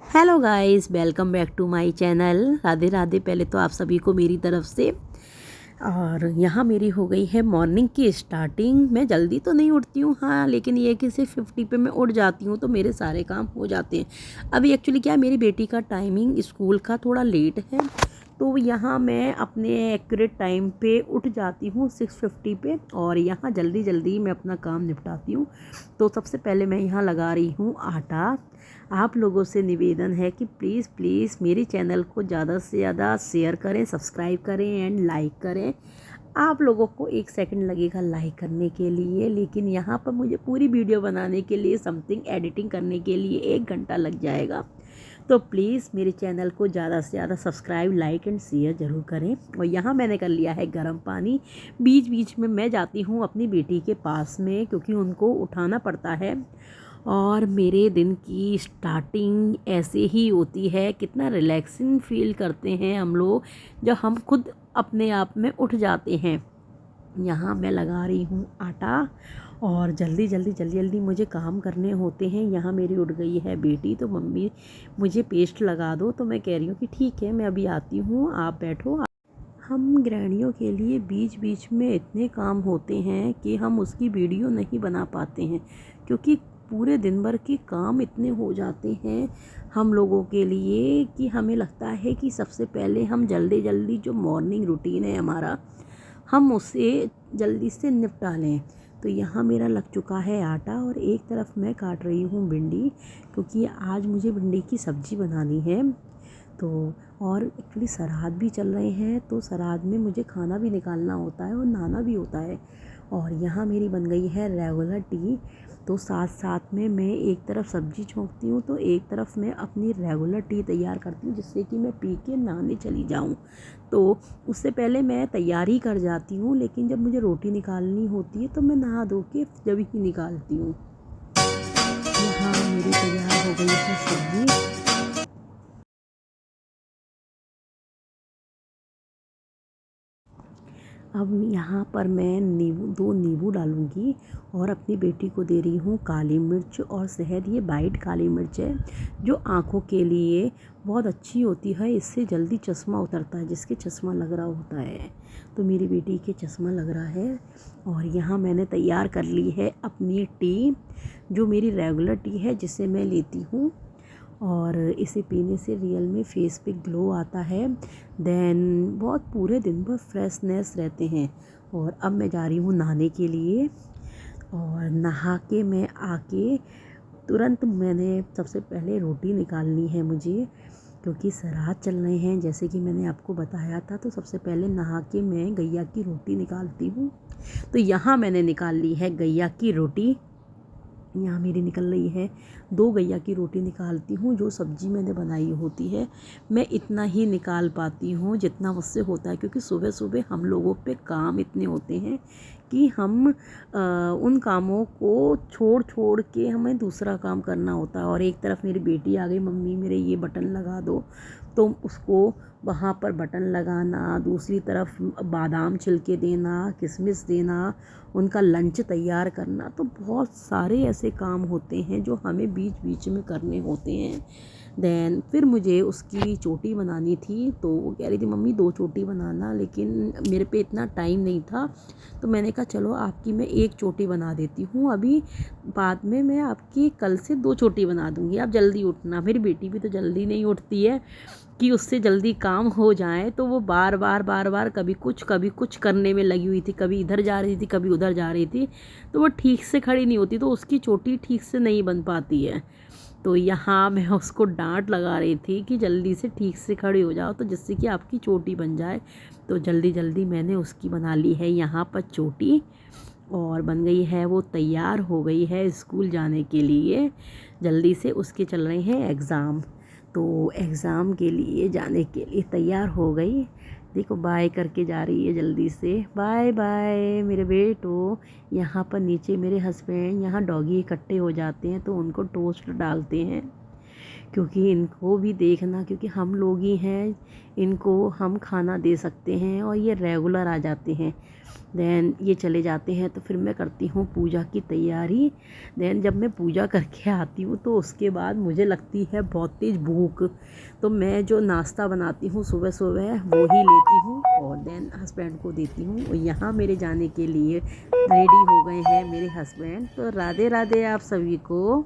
Hello guys, welcome back to my channel. Radhe Radhe. पहले तो आप सभी को मेरी तरफ से। और यहाँ मेरी हो गई है मॉर्निंग की स्टार्टिंग। मैं जल्दी तो नहीं उठती हूँ, हाँ, लेकिन ये कि सिर्फ 50 पे मैं उठ जाती हूँ तो मेरे सारे काम हो जाते हैं। अभी एक्चुअली क्या है, मेरी बेटी का टाइमिंग स्कूल का थोड़ा लेट है, तो यहाँ मैं अपने एक्यूरेट टाइम पे उठ जाती हूँ 6:50 पे, और यहाँ जल्दी जल्दी मैं अपना काम निपटाती हूँ। तो सबसे पहले मैं यहाँ लगा रही हूँ आटा। आप लोगों से निवेदन है कि प्लीज़ प्लीज़ मेरे चैनल को ज़्यादा से ज़्यादा शेयर करें, सब्सक्राइब करें एंड लाइक करें। आप लोगों को 1 सेकंड लगेगा लाइक करने के लिए, लेकिन यहाँ पर मुझे पूरी वीडियो बनाने के लिए, समथिंग एडिटिंग करने के लिए 1 घंटा लग जाएगा। तो प्लीज़ मेरे चैनल को ज़्यादा से ज़्यादा सब्सक्राइब, लाइक एंड शेयर ज़रूर करें। और यहाँ मैंने कर लिया है गर्म पानी। बीच बीच में मैं जाती हूँ अपनी बेटी के पास में, क्योंकि उनको उठाना पड़ता है। और मेरे दिन की स्टार्टिंग ऐसे ही होती है। कितना रिलैक्सिंग फील करते हैं हम लोग जब हम खुद अपने आप में उठ जाते हैं। यहाँ मैं लगा रही हूँ आटा, और जल्दी जल्दी जल्दी जल्दी मुझे काम करने होते हैं। यहाँ मेरी उठ गई है बेटी, तो मम्मी मुझे पेस्ट लगा दो। तो मैं कह रही हूँ कि ठीक है, मैं अभी आती हूँ, आप बैठो। हम गृहिणियों के लिए बीच बीच में इतने काम होते हैं कि हम उसकी वीडियो नहीं बना पाते हैं, क्योंकि पूरे दिन भर के काम इतने हो जाते हैं हम लोगों के लिए कि हमें लगता है कि सबसे पहले हम जल्दी जल्दी जो मॉर्निंग रूटीन है हमारा, हम उसे जल्दी से निपटा लें। तो यहाँ मेरा लग चुका है आटा, और एक तरफ मैं काट रही हूँ भिंडी, क्योंकि आज मुझे भिंडी की सब्ज़ी बनानी है। तो और एक्चुअली श्राद्ध भी चल रहे हैं, तो श्राद्ध में मुझे खाना भी निकालना होता है और नहाना भी होता है। और यहाँ मेरी बन गई है रेगुलर टी। तो साथ साथ में मैं एक तरफ सब्ज़ी छोंकती हूँ, तो एक तरफ मैं अपनी रेगुलर टी तैयार करती हूँ, जिससे कि मैं पी के नहाने चली जाऊँ। तो उससे पहले मैं तैयारी कर जाती हूँ, लेकिन जब मुझे रोटी निकालनी होती है तो मैं नहा धो के जब ही निकालती हूँ। यहाँ मेरी तैयार हो गई है सब्ज़ी। अब यहाँ पर मैं नींबू, 2 नींबू डालूँगी, और अपनी बेटी को दे रही हूँ काली मिर्च और शहद। ये वाइट काली मिर्च है, जो आँखों के लिए बहुत अच्छी होती है। इससे जल्दी चश्मा उतरता है, जिसके चश्मा लग रहा होता है। तो मेरी बेटी के चश्मा लग रहा है। और यहाँ मैंने तैयार कर ली है अपनी टी, जो मेरी रेगुलर टी है, जिसे मैं लेती हूँ। और इसे पीने से रियल में फेस पे ग्लो आता है। देन बहुत पूरे दिन भर फ्रेशनेस रहते हैं। और अब मैं जा रही हूँ नहाने के लिए, और नहा के मैं आके तुरंत मैंने सबसे पहले रोटी निकालनी है मुझे, क्योंकि श्राद्ध चल रहे हैं जैसे कि मैंने आपको बताया था। तो सबसे पहले नहा के मैं गैया की रोटी निकालती हूँ। तो यहाँ मैंने निकाल ली है गैया की रोटी। यहाँ मेरी निकल रही है 2 गैया की रोटी निकालती हूँ। जो सब्ज़ी मैंने बनाई होती है, मैं इतना ही निकाल पाती हूँ जितना मुझसे होता है, क्योंकि सुबह सुबह हम लोगों पे काम इतने होते हैं कि हम उन कामों को छोड़ छोड़ के हमें दूसरा काम करना होता है। और एक तरफ मेरी बेटी आ गई, मम्मी मेरे ये बटन लगा दो, तो उसको वहाँ पर बटन लगाना, दूसरी तरफ बादाम छिलके देना, किशमिश देना, उनका लंच तैयार करना। तो बहुत सारे ऐसे काम होते हैं जो हमें बीच बीच में करने होते हैं। देन फिर मुझे उसकी चोटी बनानी थी, तो वो कह रही थी मम्मी 2 चोटी बनाना, लेकिन मेरे पे इतना टाइम नहीं था। तो मैंने कहा चलो आपकी मैं 1 चोटी बना देती हूँ, अभी बाद में मैं आपकी कल से 2 चोटी बना दूँगी, आप जल्दी उठना। मेरी बेटी भी तो जल्दी नहीं उठती है कि उससे जल्दी काम हो जाए, तो वो बार बार कभी कुछ करने में लगी हुई थी। कभी इधर जा रही थी, कभी उधर जा रही थी, तो वो ठीक से खड़ी नहीं होती, तो उसकी चोटी ठीक से नहीं बन पाती है। तो यहाँ मैं उसको डांट लगा रही थी कि जल्दी से ठीक से खड़ी हो जाओ, तो जिससे कि आपकी चोटी बन जाए। तो जल्दी जल्दी मैंने उसकी बना ली है यहाँ पर चोटी, और बन गई है, वो तैयार हो गई है स्कूल जाने के लिए। जल्दी से उसके चल रहे हैं एग्ज़ाम, तो एग्ज़ाम के लिए जाने के लिए तैयार हो गई। देखो बाय करके जा रही है जल्दी से, बाय बाय मेरे बेटो। यहाँ पर नीचे मेरे हस्बैंड, यहाँ डॉगी इकट्ठे हो जाते हैं तो उनको टोस्ट डालते हैं, क्योंकि इनको भी देखना, क्योंकि हम लोग ही हैं, इनको हम खाना दे सकते हैं और ये रेगुलर आ जाते हैं। देन ये चले जाते हैं तो फिर मैं करती हूँ पूजा की तैयारी। देन जब मैं पूजा करके आती हूँ तो उसके बाद मुझे लगती है बहुत तेज़ भूख, तो मैं जो नाश्ता बनाती हूँ सुबह सुबह वो ही लेती हूँ और देन हस्बैंड को देती हूँ। और यहाँ मेरे जाने के लिए रेडी हो गए हैं मेरे हस्बैंड। तो राधे राधे आप सभी को।